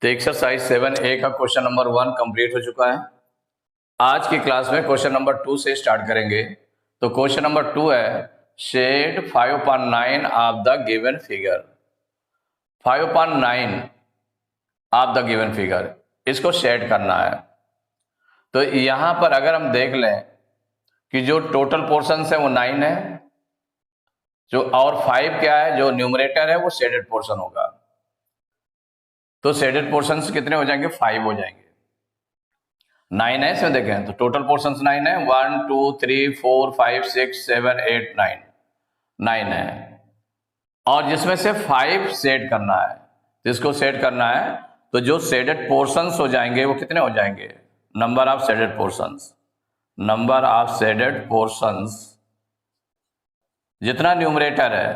तो exercise 7A का question number 1 complete हो चुका है। आज की क्लास में क्वेश्चन नंबर 2 से स्टार्ट करेंगे। तो क्वेश्चन नंबर 2 है shade 5/9 of the given figure. 5/9 of the given figure, इसको शेड करना है। तो यहां पर अगर हम देख लें कि जो टोटल पोर्शन है वो 9 है, जो और 5 क्या है, जो न्यूमरेटर है वो शेडेड पोर्शन होगा। तो शेडेड पोर्शंस कितने हो जाएंगे? 5 हो जाएंगे। 9 है इसमें, देखें तो टोटल पोर्शंस 9 है। 1 2 3 4 5 6 7 8 9 है, और जिसमें से 5 सेट करना है। तो इसको सेट करना है, तो जो शेडेड पोर्शंस हो जाएंगे वो कितने हो जाएंगे? Number of shaded portions, number of shaded portions, जितना न्यूमरेटर है,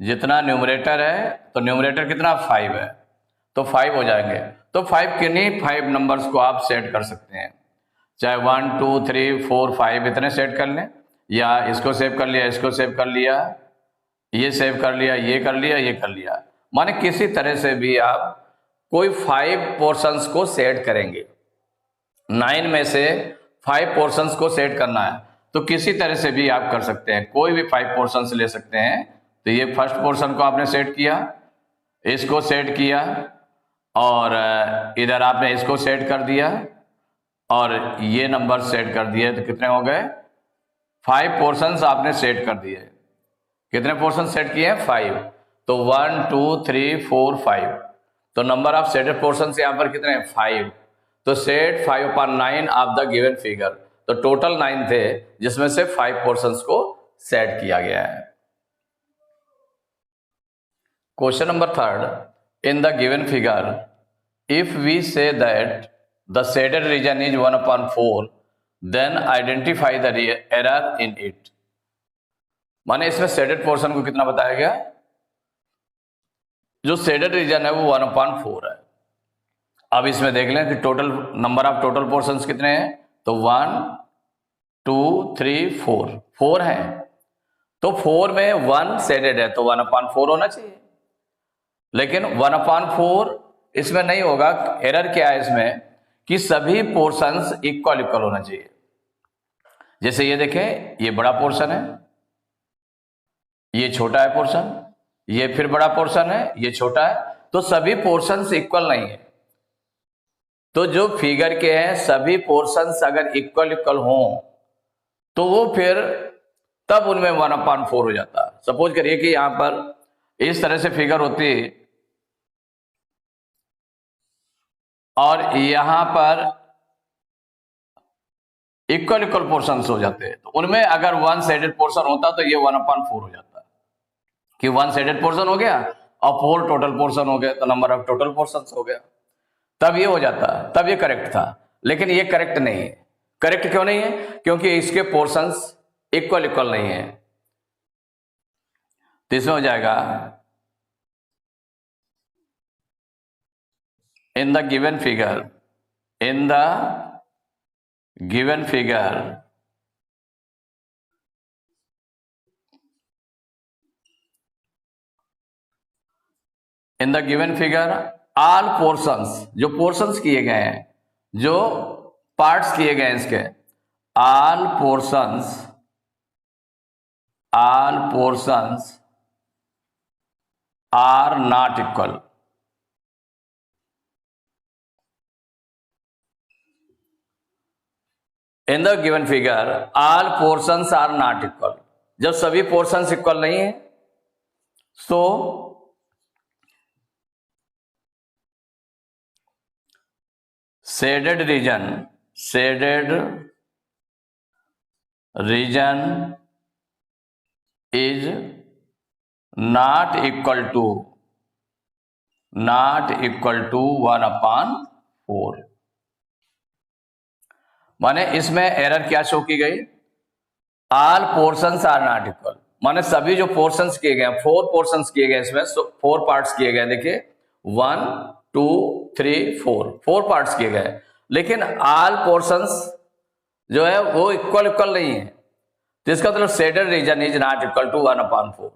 जितना न्यूमरेटर है, तो न्यूमरेटर कितना? 5 है, तो 5 हो जाएंगे। तो 5 किन्हीं 5 नंबर्स को आप सेट कर सकते हैं, चाहे 1 2 3 4 5 इतने सेट कर लें, या इसको सेव कर लिया, इसको सेव कर लिया, ये सेव कर लिया, ये कर लिया, ये कर लिया। माने किसी तरह से भी आप कोई 5 पोर्शंस को सेट करेंगे। 9 में से 5 पोर्शंस को सेट करना है, तो किसी तरह से भी आप कर सकते हैं, कोई भी 5 पोर्शंस ले सकते हैं। तो ये फर्स्ट पोर्शन को आपने सेट किया, इसको सेट किया, और इधर आपने इसको सेट कर दिया, और ये नंबर सेट कर दिए। तो कितने हो गए? 5 पोर्शंस आपने सेट कर दिए। कितने पोर्शन सेट किए हैं? 5। तो 1 2 3 4 5, तो नंबर ऑफ सेटेड पोर्शंस यहां पर कितने हैं? 5। तो set 5/9 of the given figure, तो टोटल 9 थे, जिसमें से 5 पोर्शंस को सेट किया गया है। Question number 3, in the given figure, if we say that the shaded region is 1/4, then identify the error in it। माने इसमें शेडेड पोर्शन को कितना बताया गया? जो शेडेड रीजन है वो 1/4 है। अब इसमें देख लें कि total number of total portions कितने हैं। तो 1 2 3 4 हैं, तो 4 में 1 शेडेड है, तो 1/4 होना चाहिए। लेकिन 1/4 इसमें नहीं होगा। एरर क्या है इसमें कि सभी पोर्शंस इक्वल होना चाहिए। जैसे ये देखें, ये बड़ा पोर्शन है, ये छोटा है पोर्शन, ये फिर बड़ा पोर्शन है, ये छोटा है, तो सभी पोर्शंस इक्वल नहीं है। तो जो फिगर के हैं सभी पोर्शंस अगर इक्वल हो, तो वो फिर तब उनमें 1/4 हो जाता है। सपोज करिए कि यहां पर इस तरह से फिगर होती, और यहां पर इक्वल पोर्शंस हो जाते हैं, तो उनमें अगर 1 शेडेड पोर्शन होता तो ये 1/4 हो जाता है, कि 1 शेडेड पोर्शन हो गया और 4 टोटल पोर्शन हो गया, तो नंबर ऑफ टोटल पोर्शंस हो गया, तब ये हो जाता, तब ये करेक्ट था। लेकिन ये करेक्ट नहीं है। करेक्ट क्यों नहीं है? क्योंकि इसके पोर्शंस इक्वल नहीं है। तो इसमें हो जाएगा in the given figure, in the given figure, in the given figure all portions, जो पोर्शंस किए गए हैं, जो पार्ट्स किए गए हैं इसके, all portions are not equal। In the given figure all portions are not equal. जब सभी पोर्शंस इक्वल नहीं है, तो shaded region is not equal to 1/4। माने इसमें एरर क्या शो की गई? All portions are not equal, माने सभी जो पोर्शंस किए गए, 4 पोर्शंस किए गए, इसमें 4 पार्ट्स किए गए। देखिए 1 2 3 4 पार्ट्स किए गए, लेकिन ऑल पोर्शंस जो है वो इक्वल नहीं है। तो इसका मतलब shaded region is not equal to 1/4।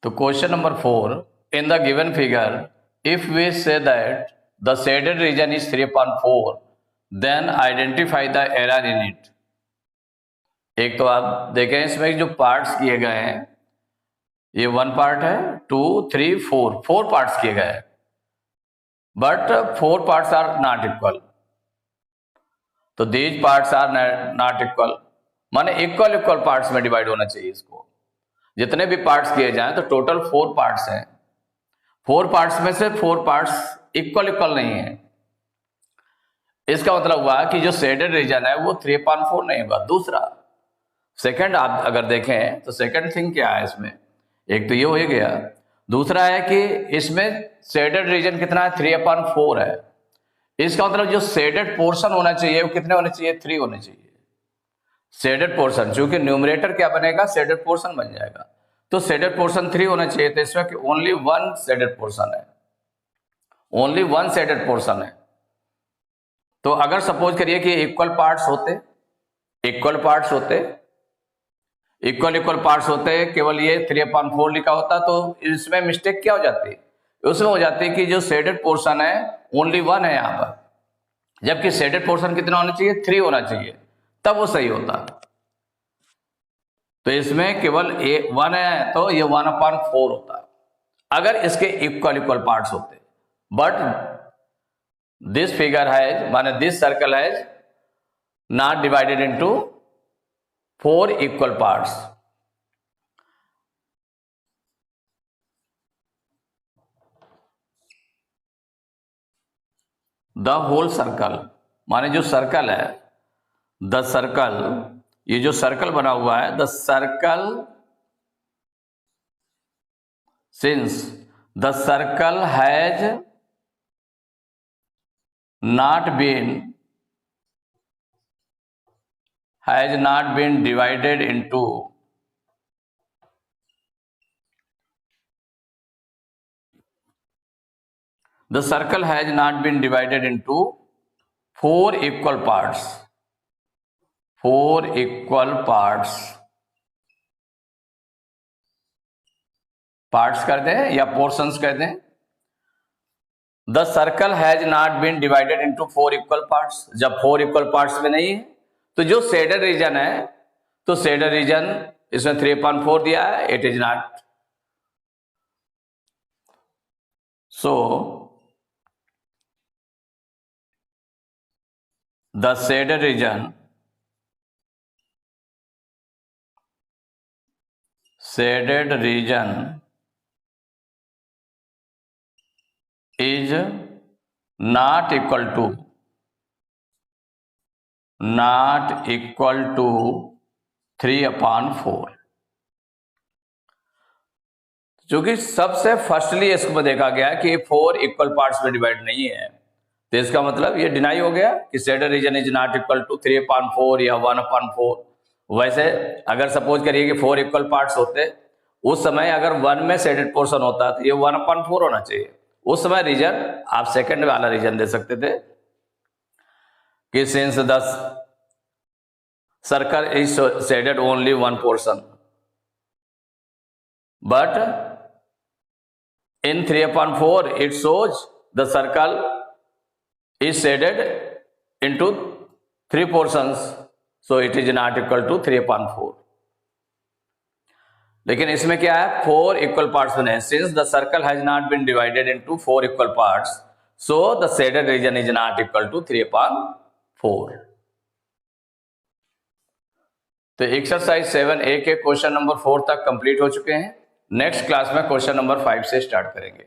तो question number 4, in the given figure if we say that the shaded region is 3/4 then identify the error in it. एक तो आप देखें इसमें जो पार्ट्स किए गए हैं, ये 1 पार्ट है, 2, 3, 4 पार्ट्स किए गए हैं, but 4 parts are not equal. तो these parts are not equal, माने इक्वल पार्ट्स में डिवाइड होना चाहिए इसको। जितने भी पार्ट्स किए जाएं तो टोटल 4 पार्ट्स हैं, 4 पार्ट्स में से 4 पार्ट्स इक्वल नहीं है। इसका मतलब हुआ कि जो शेडेड रीजन है वो 3/4 नहीं होगा। दूसरा सेकंड आप अगर देखें तो सेकंड थिंग क्या है इसमें, एक तो ये हो गया, दूसरा है कि इसमें शेडेड रीजन कितना है, 3/4 है। इसका मतलब जो शेडेड पोर्शन होना चाहिए वो कितने होने चाहिए, 3 होने चाहिए। शेडेड पोर्शन, चूंकि न्यूमरेटर क्या बनेगा, शेडेड पोर्शन बन जाएगा, तो शेडेड पोर्शन 3 होना चाहिए। तो इसमें कि ओनली 1 शेडेड पोर्शन है, ओनली 1 शेडेड पोर्शन है। तो अगर सपोज करिए कि इक्वल पार्ट्स होते, इक्वल पार्ट्स होते, केवल ये 3/4 लिखा होता, तो इसमें मिस्टेक क्या हो जाती, उसमें हो जाती है कि जो शेडेड पोर्शन है ओनली 1 है यहाँ पर, जबकि शेडेड पोर्शन कितना होना चाहिए, 3 होना चाहिए, तब वो सही होता। तो इसमें केवल 1 है तो ये 1/4 होता अगर इसके इक्वल पार्ट्स होते। बट दिस फिगर है, माने दिस सर्कल है not divided into 4 equal parts. The whole circle, माने जो सर्कल है, द सर्कल, ये जो सर्कल बना हुआ है, the circle, since the circle has not been divided into the circle has not been divided into 4 equal parts, 4 equal parts कर दें या पोर्शंस कर दें। The circle has not been divided into 4 equal parts, जब 4 equal parts में नहीं है तो जो शेडेड रीजन है, तो शेडेड रीजन इसमें 3/4 दिया है, it is not. So the shaded reason is not equal to 3/4। क्योंकि सबसे फर्स्टली इसको देखा गया कि 4 इक्वल पार्ट्स में डिवाइड नहीं है, तो इसका मतलब ये डिनाई हो गया कि shaded region is not equal to 3/4 या 1/4। वैसे अगर सपोज करिए कि 4 इक्वल पार्ट्स होते, उस समय अगर 1 में शेडेड पोर्शन होता तो ये 1/4 होना चाहिए। उस समय रीजन आप सेकंड वाला रीजन दे सकते थे कि since the circle is shaded only 1 portion, but in 3/4 it shows the circle is shaded into 3 portions, so it is not equal to 3/4। लेकिन इसमें क्या है, 4 इक्वल पार्ट्स बने। Since the circle has not been divided into 4 equal parts, so the shaded region is not equal to 3/4। तो exercise 7A के question number 4 तक complete हो चुके हैं। नेक्स्ट क्लास में क्वेश्चन नंबर 5 से स्टार्ट करेंगे।